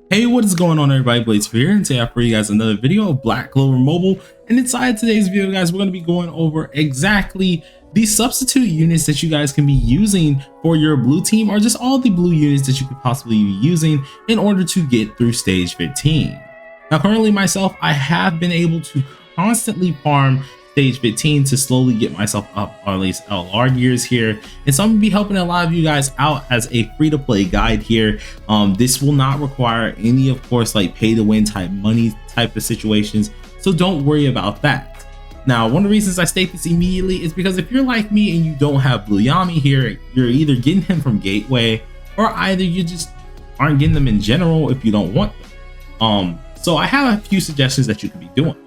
Hey, what is going on everybody? Bladecifer here, and today I bring you guys another video of Black Clover Mobile. And inside today's video, guys, we're going to be going over exactly the substitute units that you guys can be using for your blue team, or just all the blue units that you could possibly be using in order to get through stage 15. Now, currently myself, I have been able to constantly farm stage 15 to slowly get myself up, or at least LR gears here, and so I'm gonna be helping a lot of you guys out as a free-to-play guide here. This will not require any, of course, like pay-to-win type money type of situations, so don't worry about that. Now, one of the reasons I state this immediately is because if you're like me and you don't have Blue Charmy here, you're either getting him from Gateway, or either you just aren't getting them in general if you don't want them. So I have a few suggestions that you could be doing.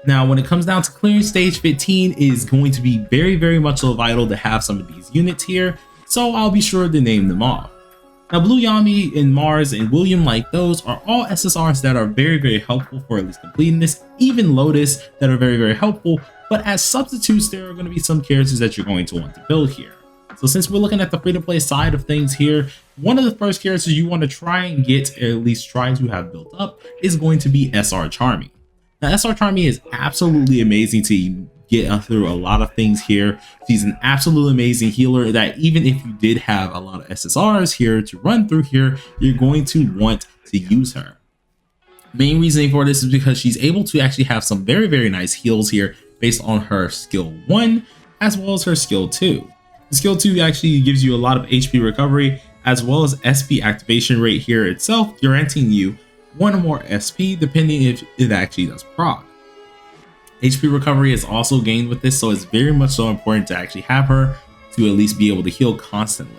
Now, when it comes down to clearing stage 15, it is going to be very much so vital to have some of these units here, so I'll be sure to name them off. Now, Blue Charmy and Mars and William, like those, are all SSRs that are very helpful for at least completing this, even Lotus that are very helpful, but as substitutes, there are going to be some characters that you're going to want to build here. So since we're looking at the free-to-play side of things here, one of the first characters you want to try and get, or at least try to have built up, is going to be SR Charmy. Now, SR Charmy is absolutely amazing to get through a lot of things here. She's an absolutely amazing healer that even if you did have a lot of SSRs here to run through here, you're going to want to use her. Main reasoning for this is because she's able to actually have some very nice heals here based on her skill 1 as well as her skill 2. The skill 2 actually gives you a lot of HP recovery as well as SP activation rate here itself, granting you 1 or more SP depending if it actually does proc. HP recovery is also gained with this, so it's very much so important to actually have her to at least be able to heal constantly.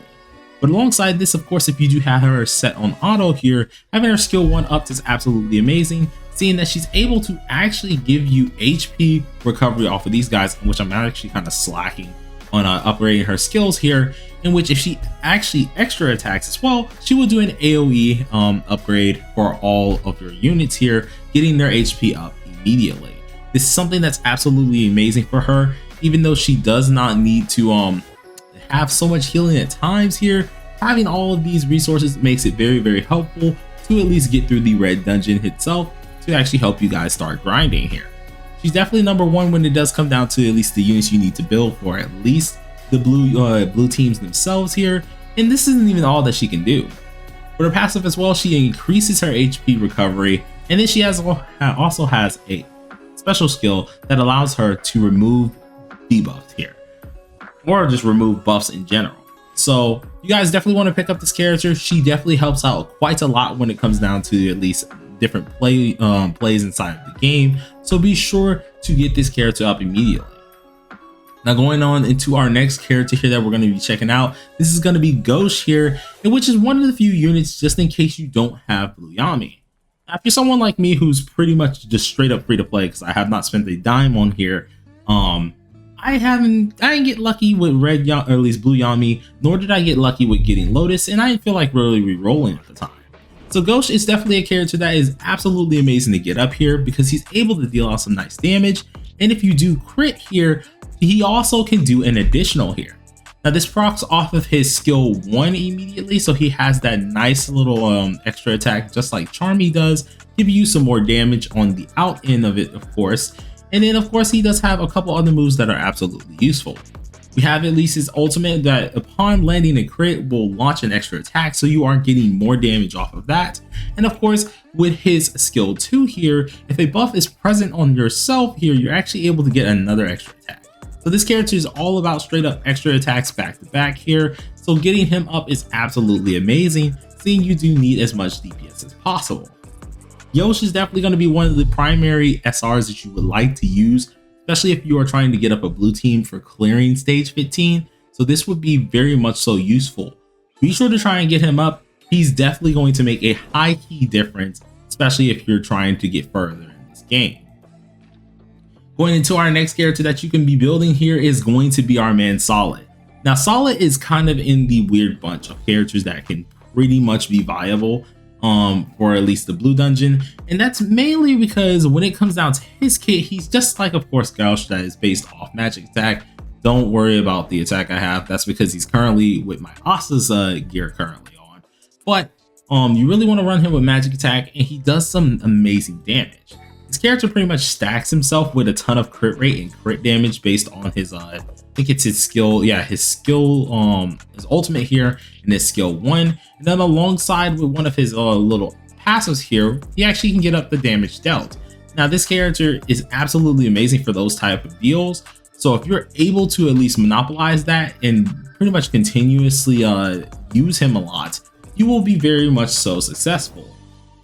But alongside this, of course, if you do have her set on auto here, having her skill 1 upped is absolutely amazing, seeing that she's able to actually give you HP recovery off of these guys, which I'm actually kind of slacking on upgrading her skills here, in which if she actually extra attacks as well, she will do an AoE upgrade for all of your units here, getting their HP up immediately. This is something that's absolutely amazing for her, even though she does not need to have so much healing at times here. Having all of these resources makes it very helpful to at least get through the red dungeon itself to actually help you guys start grinding here. She's definitely number 1 when it does come down to at least the units you need to build for at least the blue teams themselves here, and this isn't even all that she can do. For her passive as well, she increases her HP recovery, and then she also has a special skill that allows her to remove debuffs here, or just remove buffs in general. So you guys definitely want to pick up this character. She definitely helps out quite a lot when it comes down to at least different plays inside of the game, so be sure to get this character up immediately. Now, going on into our next character here that we're going to be checking out, this is going to be Gauche here, and which is one of the few units just in case you don't have Blue Charmy. Now, if you're someone like me who's pretty much just straight up free to play, because I have not spent a dime on here, I didn't get lucky with or at least Blue Charmy, nor did I get lucky with getting Lotus, and I didn't feel like really re-rolling at the time. So Gauche is definitely a character that is absolutely amazing to get up here because he's able to deal out some nice damage, and if you do crit here, he also can do an additional here. Now, this procs off of his skill 1 immediately, so he has that nice little extra attack just like Charmy does, give you some more damage on the out end of it, of course. And then of course he does have a couple other moves that are absolutely useful. We have at least his ultimate that upon landing a crit will launch an extra attack, so you are getting more damage off of that. And of course, with his skill 2 here, if a buff is present on yourself here, you're actually able to get another extra attack. So this character is all about straight up extra attacks back to back here, so getting him up is absolutely amazing, seeing you do need as much DPS as possible. Gauche is definitely going to be one of the primary SRs that you would like to use, especially if you are trying to get up a blue team for clearing stage 15, so this would be very much so useful. Be sure to try and get him up. He's definitely going to make a high key difference, especially if you're trying to get further in this game. Going into our next character that you can be building here is going to be our man Solid. Now, Solid is kind of in the weird bunch of characters that can pretty much be viable for at least the blue dungeon, and that's mainly because when it comes down to his kit, he's just like, of course, Gauche, that is based off magic attack. Don't worry about the attack I have, that's because he's currently with my Asa's gear currently on. But you really want to run him with magic attack, and he does some amazing damage. His character pretty much stacks himself with a ton of crit rate and crit damage based on his I think it's his skill, yeah, his skill, his ultimate here, and his skill 1. And then alongside with one of his little passives here, he actually can get up the damage dealt. Now this character is absolutely amazing for those type of deals. So if you're able to at least monopolize that and pretty much continuously use him a lot, you will be very much so successful.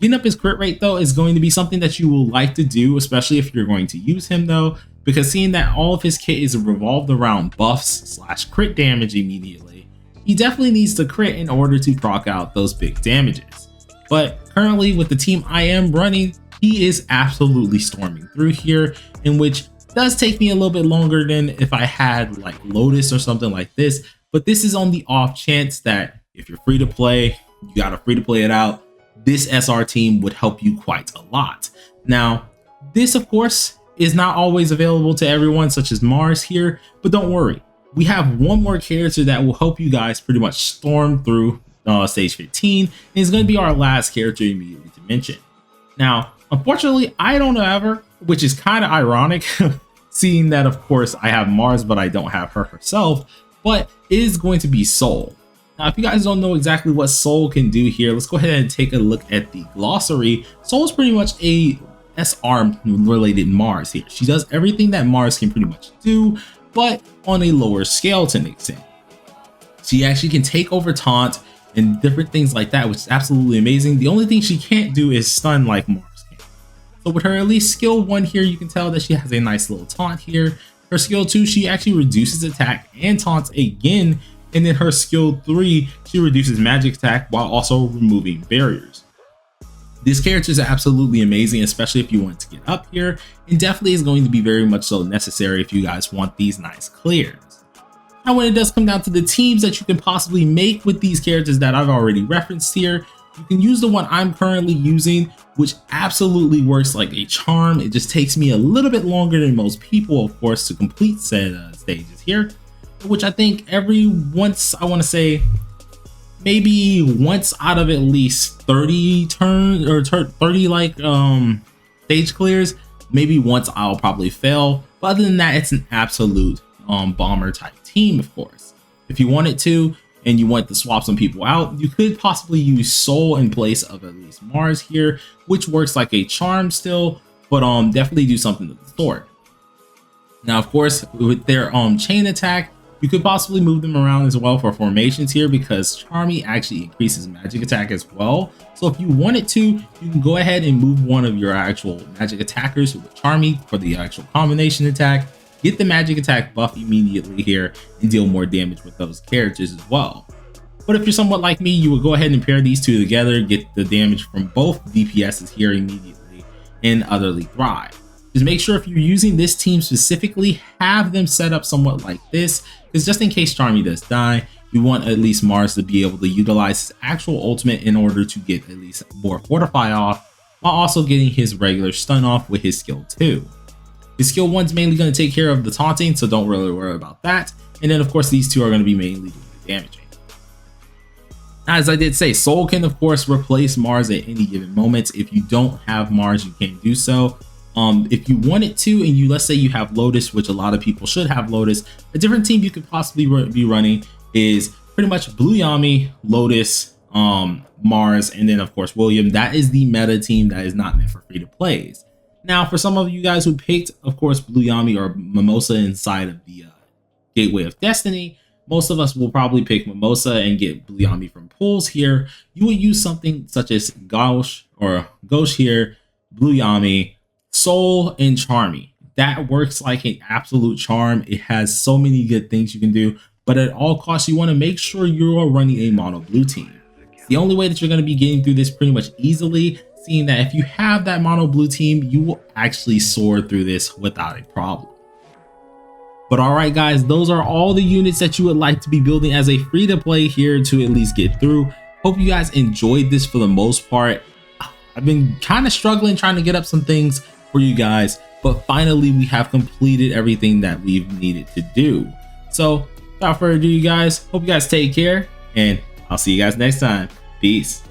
Getting up his crit rate though is going to be something that you will like to do, especially if you're going to use him though, because seeing that all of his kit is revolved around buffs / crit damage immediately, he definitely needs to crit in order to proc out those big damages. But currently with the team I am running, he is absolutely storming through here, in which does take me a little bit longer than if I had like Lotus or something like this. But this is on the off chance that if you're free to play, you gotta free to play it out, this SR team would help you quite a lot. Now, this of course is not always available to everyone, such as Mars here, but don't worry. We have one more character that will help you guys pretty much storm through stage 15, and it's going to be our last character immediately to mention. Now, unfortunately, I don't have her, which is kind of ironic, seeing that of course I have Mars, but I don't have her herself, but it is going to be Soul. Now, if you guys don't know exactly what Soul can do here, let's go ahead and take a look at the glossary. Soul is pretty much a SR related Mars here. She does everything that Mars can pretty much do, but on a lower scale to an extent. She actually can take over taunt and different things like that, which is absolutely amazing. The only thing she can't do is stun like Mars can. So with her at least skill 1 here, you can tell that she has a nice little taunt here. Her skill 2, she actually reduces attack and taunts again. And then her skill 3, she reduces magic attack while also removing barriers. This character is absolutely amazing, especially if you want to get up here, and definitely is going to be very much so necessary if you guys want these nice clears. Now, when it does come down to the teams that you can possibly make with these characters that I've already referenced here, you can use the one I'm currently using, which absolutely works like a charm. It just takes me a little bit longer than most people, of course, to complete said stages here, which I think every once, I want to say maybe once out of at least 30 turns or 30 like stage clears, maybe once I'll probably fail. But other than that, it's an absolute bomber type team. Of course, if you wanted to and you want to swap some people out, you could possibly use Soul in place of at least Mars here, which works like a charm still, but definitely do something of the sort. Now, of course, with their chain attack, you could possibly move them around as well for formations here, because Charmy actually increases magic attack as well. So if you wanted to, you can go ahead and move one of your actual magic attackers with Charmy for the actual combination attack, get the magic attack buff immediately here, and deal more damage with those characters as well. But if you're somewhat like me, you would go ahead and pair these two together, get the damage from both DPSs here immediately, and utterly thrive. Just make sure if you're using this team specifically, have them set up somewhat like this, because just in case Charmy does die, you want at least Mars to be able to utilize his actual ultimate in order to get at least more fortify off, while also getting his regular stun off with his skill 2. His skill 1's mainly going to take care of the taunting, so don't really worry about that. And then of course these two are going to be mainly doing the damaging. Now, as I did say, Soul can of course replace Mars at any given moment. If you don't have Mars, you can do so. If you wanted to, and you, let's say you have Lotus, which a lot of people should have Lotus, a different team you could possibly be running is pretty much Blue Yami, Lotus, Mars, and then of course William. That is the meta team that is not meant for free to plays. Now, for some of you guys who picked, of course, Blue Yami or Mimosa inside of the Gateway of Destiny, most of us will probably pick Mimosa and get Blue Yami from pools here. You would use something such as Gauche or Gauche here, Blue Yami, Soul, and Charmy. That works like an absolute charm. It has so many good things you can do, but at all costs, you want to make sure you are running a mono blue team. It's the only way that you're going to be getting through this pretty much easily, seeing that if you have that mono blue team, you will actually soar through this without a problem. But all right, guys, those are all the units that you would like to be building as a free to play here to at least get through. Hope you guys enjoyed this for the most part. I've been kind of struggling trying to get up some things for you guys, but finally we have completed everything that we've needed to do. So without further ado, you guys, hope you guys take care, and I'll see you guys next time. Peace.